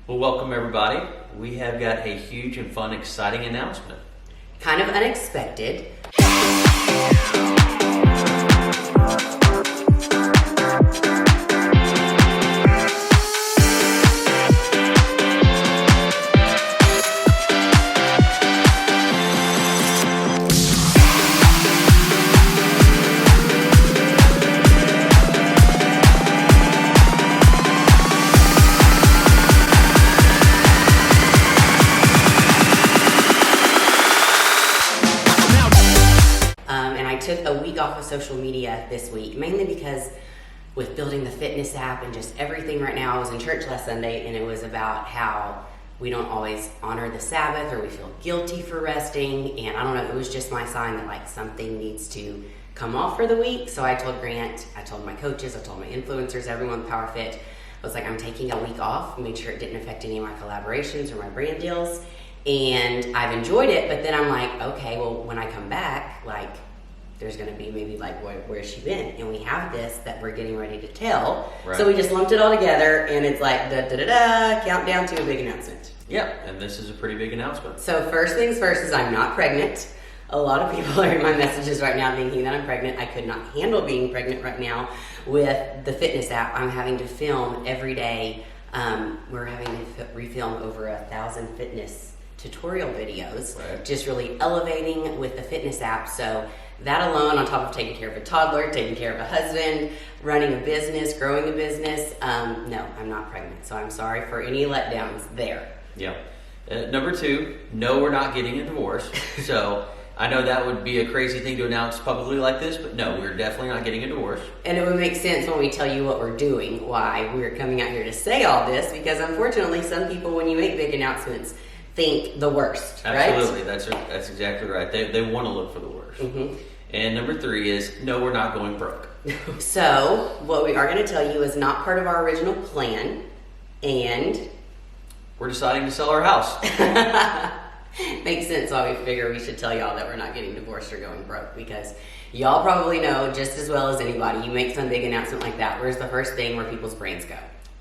Well, welcome everybody. We have got a huge and fun, exciting announcement. Kind of unexpected. Took a week off of social media this week, mainly because with building the fitness app and just everything right now. I was in church last Sunday and it was about how we don't always honor the Sabbath, or we feel guilty for resting, and I don't know, it was just my sign that like something needs to come off for the week. So I told Grant, I told my coaches, I told my influencers, everyone with PowerFit, I was like, I'm taking a week off, made sure it didn't affect any of my collaborations or my brand deals, and I've enjoyed it. But then I'm like, okay, well, when I come back, like, there's going to be maybe like, where's she been? And we have this that we're getting ready to tell. Right. So we just lumped it all together, and it's like, countdown to a big announcement. Yeah, and this is a pretty big announcement. So first things first is I'm not pregnant. A lot of people are in my messages right now thinking that I'm pregnant. I could not handle being pregnant right now with the fitness app. I'm having to film every day. We're having to refilm over 1,000 fitness tutorial videos, right. Just really elevating with the fitness app. So that alone, on top of taking care of a toddler, taking care of a husband, running a business, growing a business, no, I'm not pregnant. So I'm sorry for any letdowns there. Yeah. Number two, no, we're not getting a divorce. So I know that would be a crazy thing to announce publicly like this, but no, we're definitely not getting a divorce. And it would make sense when we tell you what we're doing, why we're coming out here to say all this, because unfortunately some people, when you make big announcements, think the worst, Absolutely. Right? That's exactly right. They want to look for the worst. Mm-hmm. And number three is, no, we're not going broke. So what we are going to tell you is not part of our original plan, and we're deciding to sell our house. Makes sense why we figure we should tell y'all that we're not getting divorced or going broke, because y'all probably know just as well as anybody, you make some big announcement like that, where's the first thing where people's brains go?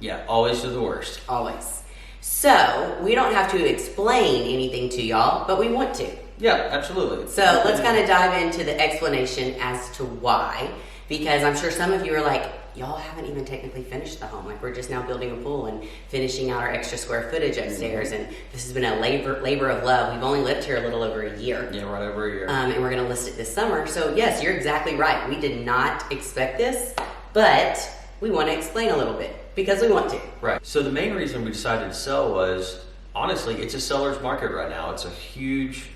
Yeah, always to the worst. Always. So we don't have to explain anything to y'all, but we want to. Yeah, absolutely. So let's kind of dive into the explanation as to why, because I'm sure some of you are like, y'all haven't even technically finished the home. Like, we're just now building a pool and finishing out our extra square footage upstairs, and this has been a labor of love. We've only lived here a little over a year. Yeah, right over a year. And we're going to list it this summer. So yes, you're exactly right. We did not expect this, but we want to explain a little bit because we want to. Right. So the main reason we decided to sell was, honestly, it's a seller's market right now. It's a huge,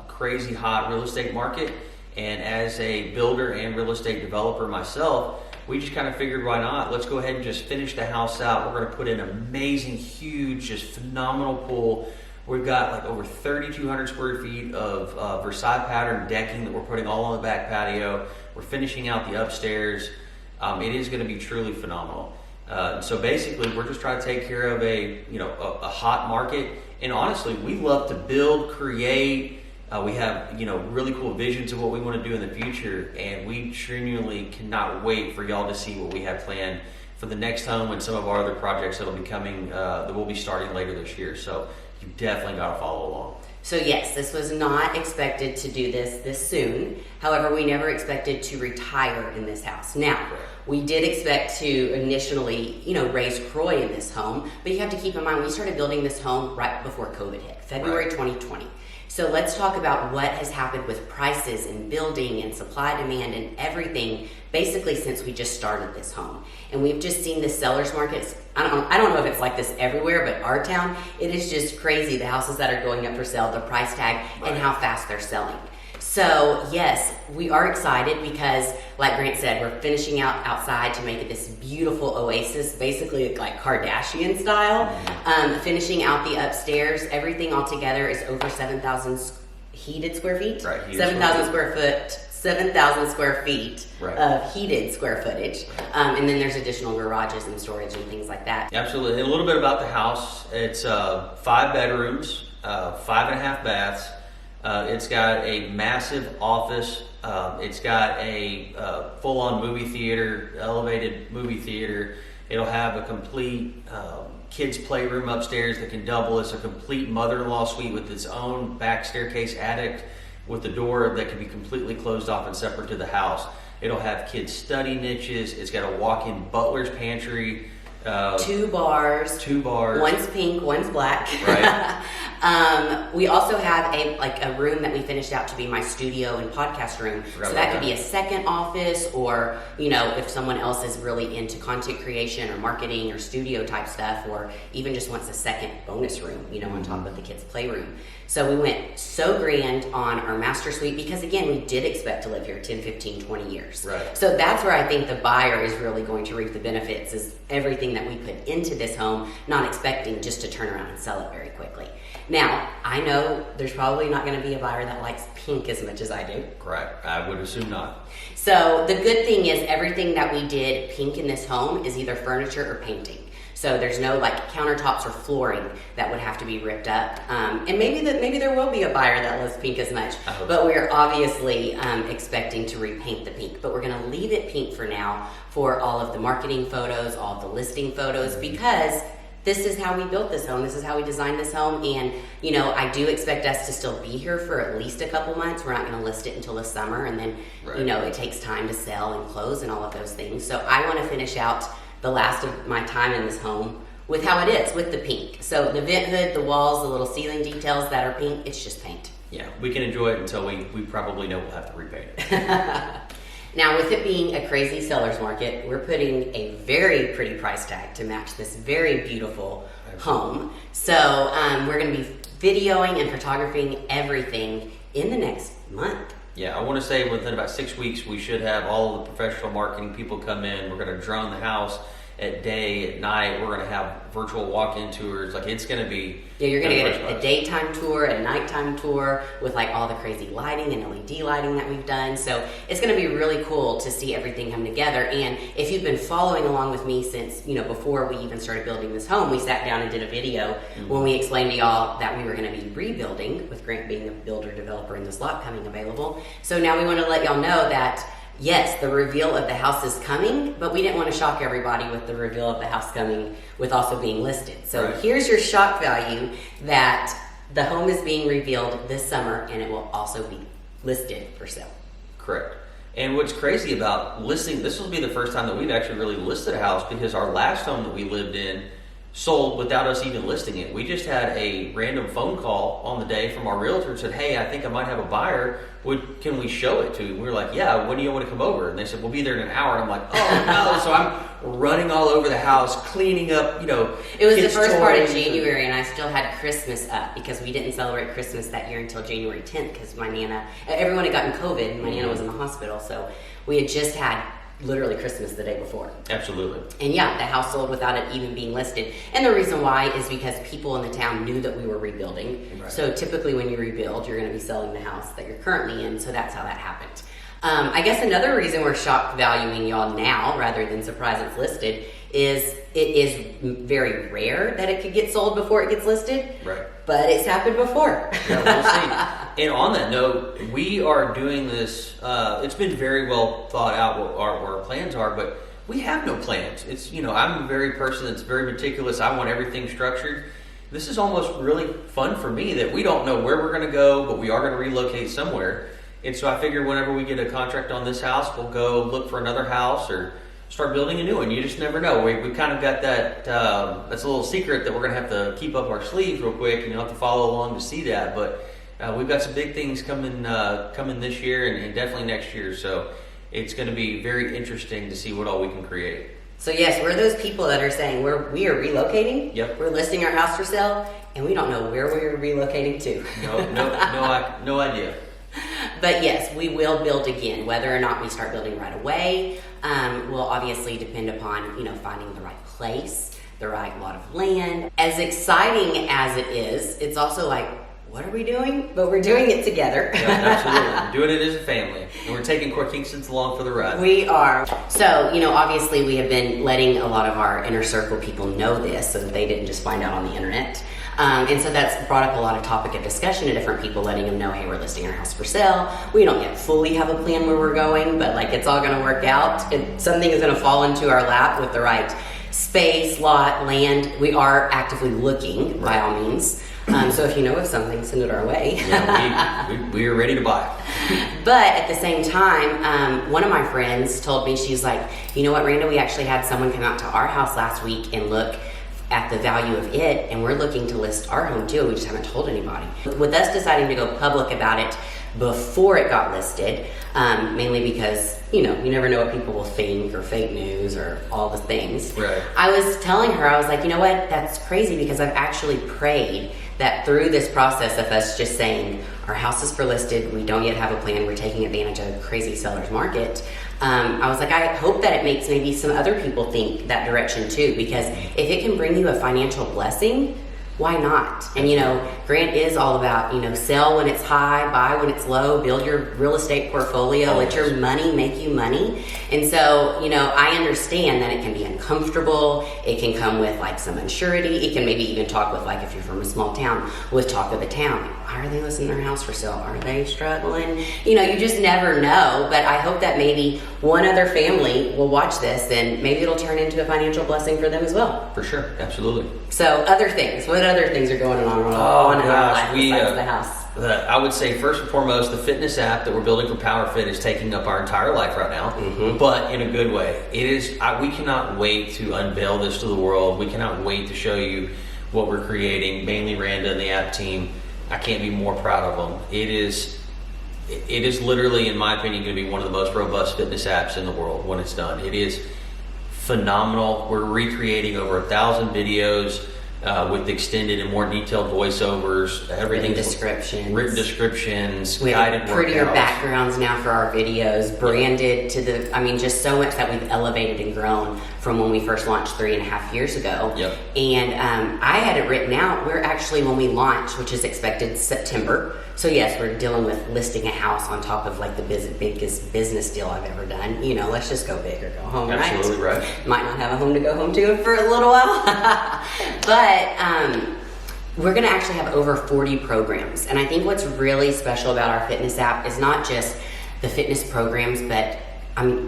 crazy hot real estate market. And as a builder and real estate developer myself, we just kind of figured, why not? Let's go ahead and just finish the house out. We're going to put in an amazing, huge, just phenomenal pool. We've got like over 3,200 square feet of Versailles pattern decking that we're putting all on the back patio. We're finishing out the upstairs. It is going to be truly phenomenal. So basically, we're just trying to take care of a hot market. And honestly, we love to build, create. We have really cool visions of what we want to do in the future, and we genuinely cannot wait for y'all to see what we have planned for the next home and some of our other projects that'll be coming that we'll be starting later this year. So you definitely got to follow along. So yes, this was not expected to do this soon. However, we never expected to retire in this house. Now, we did expect to initially, raise Croy in this home, but you have to keep in mind, we started building this home right before COVID hit, February 2020. So let's talk about what has happened with prices and building and supply, demand, and everything, basically since we just started this home. And we've just seen the seller's markets. I don't know if it's like this everywhere, but our town, it is just crazy. The houses that are going up for sale, the price tag, and how fast they're selling. So yes, we are excited because, like Grant said, we're finishing out outside to make it this beautiful oasis, basically like Kardashian style. Finishing out the upstairs, everything all together is over 7,000 heated square feet. Right. 7,000 square feet of heated square footage. And then there's additional garages and storage and things like that. Absolutely. And a little bit about the house. It's 5 bedrooms, 5.5 baths. It's got a massive office. It's got a full-on movie theater, elevated movie theater. It'll have a complete kids' playroom upstairs that can double as a complete mother-in-law suite with its own back staircase attic with the door that can be completely closed off and separate to the house. It'll have kids' study niches. It's got a walk-in butler's pantry. 2 bars. 2 bars. One's pink, one's black. Right. We also have a room that we finished out to be my studio and podcast room. So that could be a second office, or if someone else is really into content creation or marketing or studio type stuff, or even just wants a second bonus room, on top of the kids' playroom. So we went so grand on our master suite because, again, we did expect to live here 10, 15, 20 years. Right. So that's where I think the buyer is really going to reap the benefits, is everything that we put into this home, not expecting just to turn around and sell it very quickly. Now, I know there's probably not going to be a buyer that likes pink as much as I do. Correct. I would assume not. So the good thing is everything that we did pink in this home is either furniture or painting. So there's no countertops or flooring that would have to be ripped up. And maybe there will be a buyer that loves pink as much. But we're obviously expecting to repaint the pink. But we're going to leave it pink for now for all of the marketing photos, all of the listing photos, because this is how we built this home. This is how we designed this home. And, I do expect us to still be here for at least a couple months. We're not going to list it until the summer. And then, it takes time to sell and close and all of those things. So I want to finish out the last of my time in this home with how it is, with the pink. So the vent hood, the walls, the little ceiling details that are pink, it's just paint. Yeah, we can enjoy it until we probably know we'll have to repaint it. Now, with it being a crazy seller's market, we're putting a very pretty price tag to match this very beautiful home. So we're going to be videoing and photographing everything in the next month. Yeah, I want to say within about 6 weeks, we should have all of the professional marketing people come in. We're going to drone the house at day, at night. We're going to have virtual walk-in tours. It's going to be... Yeah, you're going to get a daytime tour, a nighttime tour with all the crazy lighting and LED lighting that we've done. So it's going to be really cool to see everything come together. And if you've been following along with me since, before we even started building this home, we sat down and did a video when we explained to y'all that we were going to be rebuilding, with Grant being a builder developer in this lot coming available. So now we want to let y'all know that yes, the reveal of the house is coming, but we didn't want to shock everybody with the reveal of the house coming with also being listed. So here's your shock value that the home is being revealed this summer, and it will also be listed for sale. Correct. And what's crazy about listing, this will be the first time that we've actually really listed a house, because our last home that we lived in sold without us even listing it. We just had a random phone call on the day from our realtor and said, hey, I think I might have a buyer. Can we show it to you? We were like, yeah, when do you want to come over? And they said, we'll be there in an hour. And I'm like, oh no. So I'm running all over the house, cleaning up, It was the first part of January, and I still had Christmas up because we didn't celebrate Christmas that year until January 10th because my Nana, everyone had gotten COVID and my Nana was in the hospital. So we had just had literally Christmas the day before. Absolutely. And yeah, the house sold without it even being listed. And the reason why is because people in the town knew that we were rebuilding. Right. So typically when you rebuild, you're going to be selling the house that you're currently in. So that's how that happened. I guess another reason we're shock valuing y'all now rather than surprise it's listed is it is very rare that it could get sold before it gets listed. Right. But it's happened before. Yeah, we'll see. And on that note, we are doing this, it's been very well thought out what our plans are, but we have no plans. It's, I'm a very person that's very meticulous. I want everything structured. This is almost really fun for me that we don't know where we're going to go, but we are going to relocate somewhere. And so I figure whenever we get a contract on this house, we'll go look for another house or start building a new one. You just never know. We kind of got that, that's a little secret that we're going to have to keep up our sleeves real quick, and you'll have to follow along to see that. But we've got some big things coming this year and definitely next year. So it's going to be very interesting to see what all we can create. So yes, we're those people that are saying we are relocating. Yep. We're listing our house for sale, and we don't know where we're relocating to. No idea. But yes, we will build again. Whether or not we start building right away will obviously depend upon finding the right place, the right lot of land. As exciting as it is, it's also like, what are we doing? But we're doing it together. Yeah, absolutely. We're doing it as a family. And we're taking Core Kingston's along for the ride. We are. So, obviously we have been letting a lot of our inner circle people know this so that they didn't just find out on the internet. And so that's brought up a lot of topic of discussion to different people, letting them know, hey, we're listing our house for sale. We don't yet fully have a plan where we're going, but it's all going to work out. Something is going to fall into our lap with the right space, lot, land. We are actively looking by all means. So if you know of something, send it our way. Yeah, we are ready to buy. But at the same time, one of my friends told me, she's like, you know what, Randa, we actually had someone come out to our house last week and look at the value of it, and we're looking to list our home too. We just haven't told anybody. With us deciding to go public about it before it got listed, mainly because, you know, you never know what people will think, or fake news, or all the things. Right. I was telling her, I was like, you know what, that's crazy, because I've actually prayed that through this process of us just saying our house is for listed, we don't yet have a plan, we're taking advantage of a crazy seller's market. I was like, I hope that it makes maybe some other people think that direction too, because if it can bring you a financial blessing, why not? And you know, Grant is all about, you know, sell when it's high, buy when it's low, build your real estate portfolio, let your money make you money. And so, you know, I understand that it can be uncomfortable. It can come with like some unsurety. It can maybe even talk with, like, if you're from a small town, with talk of the town. Why are they listing their house for sale? Are they struggling? You know, you just never know. But I hope that maybe one other family will watch this, and maybe it'll turn into a financial blessing for them as well. For sure, absolutely. So other things, what other things are going on in our life besides the house? I would say first and foremost, the fitness app that we're building for PowerFit is taking up our entire life right now, but in a good way. It is. We cannot wait to unveil this to the world. We cannot wait to show you what we're creating. Mainly Randa and the app team. I can't be more proud of them. It is literally, in my opinion, going to be one of the most robust fitness apps in the world when it's done. It is phenomenal. We're recreating over 1,000 videos with extended and more detailed voiceovers, everything, written descriptions, we guided have prettier workouts. Backgrounds now for our videos, branded to the, I mean, just so much that we've elevated and grown from when we first launched 3.5 years ago. Yep. And I had it written out. We're actually, when we launch, which is expected September, so yes, we're dealing with listing a house on top of like the biggest business deal I've ever done. You know, let's just go big or go home, Absolutely right. Might not have a home to go home to for a little while. But we're going to actually have over 40 programs. And I think what's really special about our fitness app is not just the fitness programs, but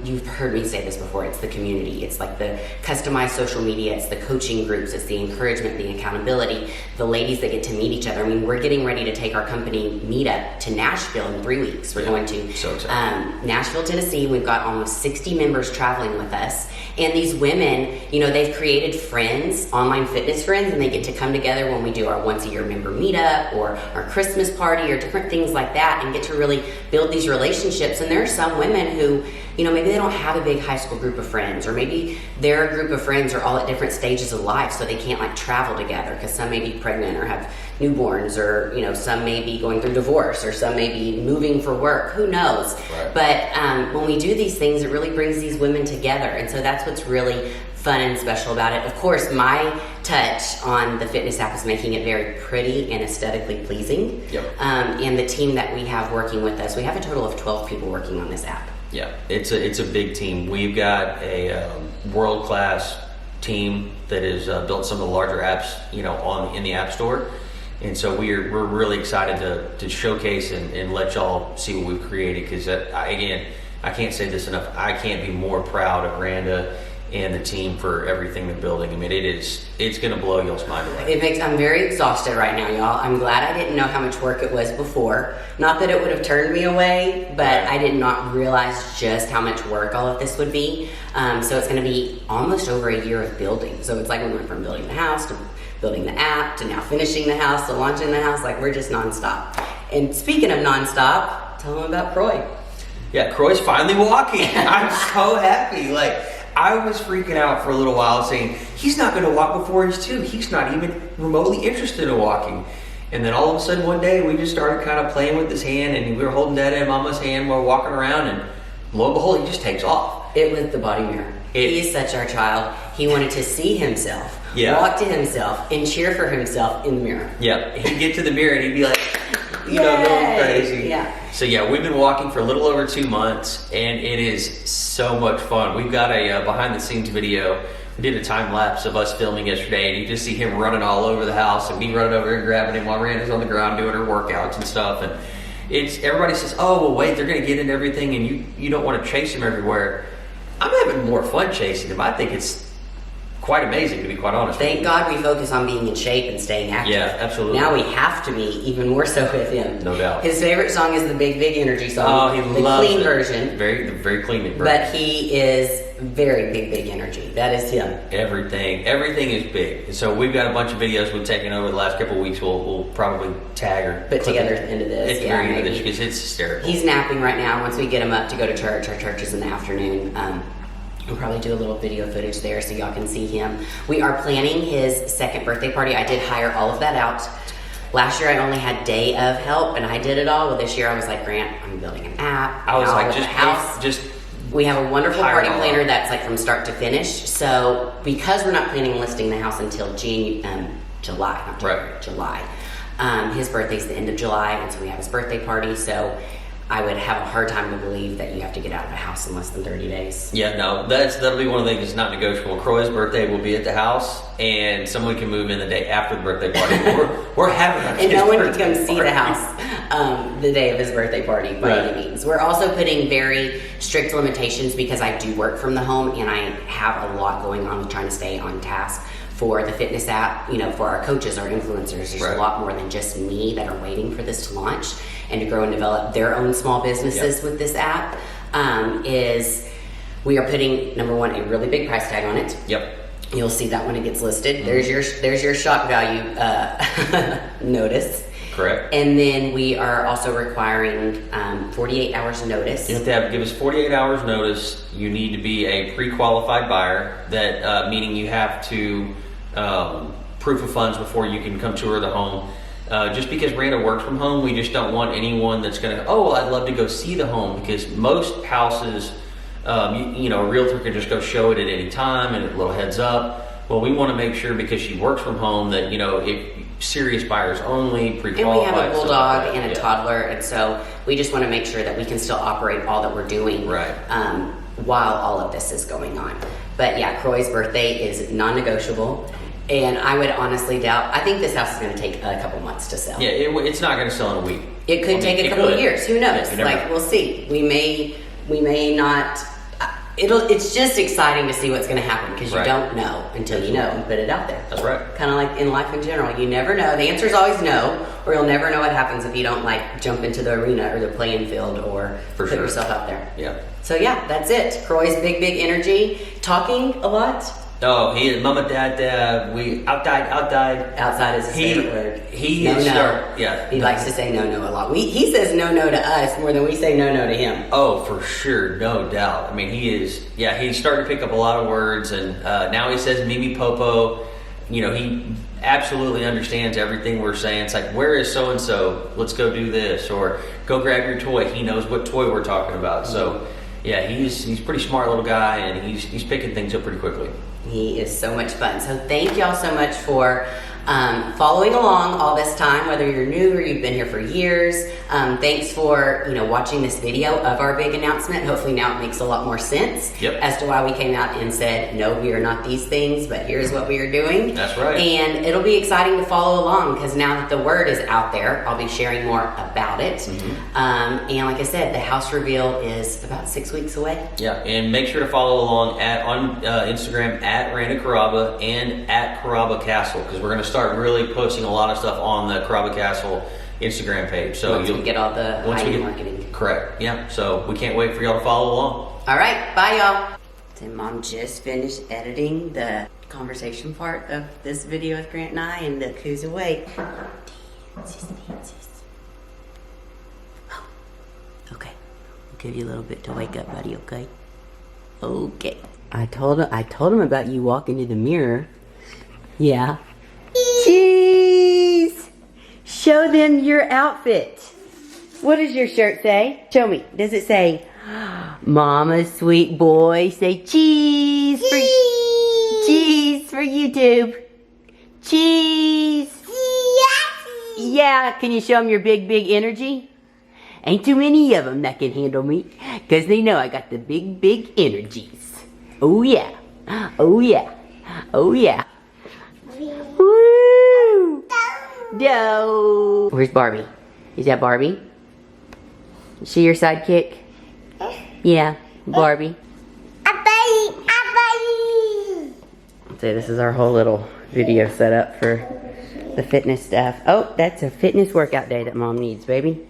you've heard me say this before, it's the community. It's like the customized social media, it's the coaching groups, it's the encouragement, the accountability, the ladies that get to meet each other. I mean, we're getting ready to take our company meetup to Nashville in 3 weeks. We're going to Nashville, Tennessee. We've got almost 60 members traveling with us. And these women, you know, they've created friends, online fitness friends, and they get to come together when we do our once a year member meetup or our Christmas party or different things like that, and get to really build these relationships. And there are some women who, you know, maybe they don't have a big high school group of friends, or maybe their group of friends are all at different stages of life, so they can't like travel together because some may be pregnant or have newborns, or, you know, some may be going through divorce, or some may be moving for work, who knows. Right. But when we do these things, it really brings these women together, and so that's what's really fun and special about it. Of course, my touch on the fitness app is making it very pretty and aesthetically pleasing. Yep. And the team that we have working with us, we have a total of 12 people working on this app. Yeah, it's a big team. We've got a world-class team that has built some of the larger apps, you know, in the App Store, and so we're really excited to showcase and let y'all see what we've created. Because again, I can't say this enough. I can't be more proud of Randa and the team for everything they're building. I mean, it's going to blow y'all's mind away. I'm very exhausted right now, y'all. I'm glad I didn't know how much work it was before. Not that it would have turned me away, but I did not realize just how much work all of this would be. So it's going to be almost over a year of building. So it's like we went from building the house to building the app to now finishing the house to launching the house. Like, we're just nonstop. And speaking of nonstop, tell them about Croy. Yeah, Croy's finally walking. I'm so happy. Like, I was freaking out for a little while saying, he's not going to walk before he's 2. He's not even remotely interested in walking. And then all of a sudden one day we just started kind of playing with his hand, and we were holding Dada and Mama's hand while walking around, and lo and behold, he just takes off. It was the body mirror. He is such our child. He wanted to see himself, walk to himself, and cheer for himself in the mirror. Yeah, he'd get to the mirror and he'd be like, you know, going crazy. Yeah. So yeah, we've been walking for a little over 2 months, and it is so much fun. We've got a behind the scenes video. We did a time lapse of us filming yesterday, and you just see him running all over the house, and me running over and grabbing him while Randa's on the ground doing her workouts and stuff. And everybody says, oh, well, wait, they're going to get into everything, and you don't want to chase him everywhere. I'm having more fun chasing him. I think it's quite amazing, to be quite honest. Thank God we focus on being in shape and staying active. Yeah, absolutely. Now we have to be even more so with him. No doubt. His favorite song is the Big Big Energy song. Oh, he the loves clean it. version. Very clean version. But he is very Big Energy. That is him. Everything is big. And so we've got a bunch of videos we've taken over the last couple of weeks. We'll probably tag or Put together at the end of this. At the very end of this, because it's hysterical. He's napping right now. Once we get him up to go to church, our church is in the afternoon. We'll probably do a little video footage there so y'all can see him. We are planning his second birthday party. I did hire all of that out. Last year I only had day of help and I did it all. Well, this year I was like, Grant, I'm building an app. I was out like, of the house. We have a wonderful hire party it all planner out. that's like from start to finish. So because we're not planning on listing the house until July, not January, Right. July. His birthday's the end of July, and so we have his birthday party. So I would have a hard time to believe that you have to get out of a house in less than 30 days. Yeah, no, that'll be one of the things that's not negotiable. Croy's birthday will be at the house, and someone can move in the day after the birthday party. We're having our And no one can birthday come see party. the house the day of his birthday party by Right. any means. We're also putting very strict limitations because I do work from the home and I have a lot going on with trying to stay on task for the fitness app. You know, for our coaches, our influencers, there's Right. a lot more than just me that are waiting for this to launch and to grow and develop their own small businesses Yep. with this app. Is we are putting, number one, a really big price tag on it. Yep. You'll see that when it gets listed. There's your shock value notice. Correct. And then we are also requiring 48 hours notice. You have to give us 48 hours notice. You need to be a pre-qualified buyer. That meaning you have to proof of funds before you can come tour the home. Just because Miranda works from home, we just don't want anyone that's going to, oh, well, I'd love to go see the home, because most houses, you know, a realtor can just go show it at any time and a little heads up. Well, we want to make sure, because she works from home, that, you know, if serious buyers only, pre-qualified. And we have a stuff bulldog like that. and a Yeah. toddler, and so we just want to make sure that we can still operate all that we're doing Right. while all of this is going on. But yeah, Croy's birthday is non-negotiable, and I would honestly doubt. I think this house is going to take a couple months to sell. Yeah, it's not going to sell in a week. It could take a couple of years. Who knows? Yeah, you never Like, know. we'll see. We may not. It's just exciting to see what's going to happen, because you Right. don't know until you know and put it out there. That's right. Kind of like in life in general, you never know. The answer is always no, or you'll never know what happens if you don't like jump into the arena or the playing field or For put sure. yourself out there. Yeah. So yeah, that's it. Croy's big energy, talking a lot. Oh, he is mama, dad. We outdied. Outside is his favorite word. He No, is no. start. Yeah. He likes to say no a lot. He says no to us more than we say no to him. Oh, for sure, no doubt. I mean, he is. Yeah, he's starting to pick up a lot of words, and now he says Mimi Popo. You know, he absolutely understands everything we're saying. It's like, where is so and so? Let's go do this, or go grab your toy. He knows what toy we're talking about. So, yeah, he's a pretty smart little guy, and he's picking things up pretty quickly. He is so much fun. So thank y'all so much for following along all this time, whether you're new or you've been here for years. Thanks for watching this video of our big announcement. Hopefully now it makes a lot more sense as to why we came out and said, no, we are not these things, but here's what we are doing. That's right. And it'll be exciting to follow along, because now that the word is out there, I'll be sharing more about it. And like I said, the house reveal is about 6 weeks away. Yeah, and make sure to follow along on Instagram at Randa Carrabba and at Carrabba Castle, because we're going to start really posting a lot of stuff on the Carrabba Castle Instagram page. So Once we get all the high marketing. Correct. Yeah. So we can't wait for y'all to follow along. All right, bye y'all. So Mom just finished editing the conversation part of this video with Grant and I, and look who's awake. Okay, I'll give you a little bit to wake up, buddy. Okay. Okay. I told him about you walking to the mirror. Yeah. Cheese! Show them your outfit. What does your shirt say? Show me. Does it say, Mama's sweet boy? Say cheese for cheese for YouTube. Cheese. Yeah. Can you show them your big energy? Ain't too many of them that can handle me, because they know I got the big energies. Oh yeah. Oh yeah. Oh yeah. Woo! No. Where's Barbie? Is that Barbie? Is she your sidekick? Yeah, Barbie. So this is our whole little video setup for the fitness stuff. Oh, that's a fitness workout day that Mom needs, baby.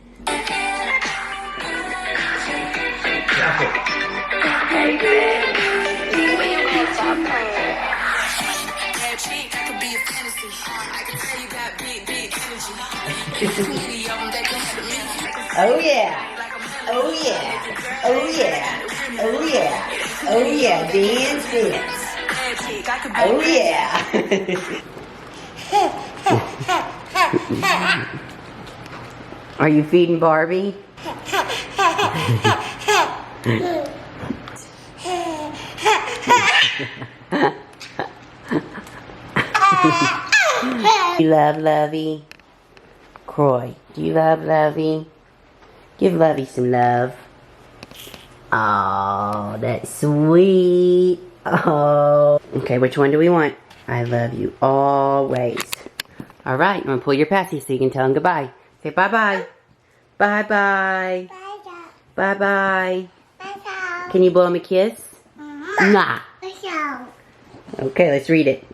Oh yeah. Oh yeah. Oh yeah. Oh yeah. Oh yeah. Dance, dance. Oh yeah. Are you feeding Barbie? You love Lovey? Croy, do you love Lovey? Give Lovey some love. Oh, that's sweet. Oh. Okay, which one do we want? I love you always. All right, I'm going to pull your passy so you can tell him goodbye. Say bye-bye. Bye-bye. Bye-bye. Can you blow him a kiss? Nah. Okay, let's read it.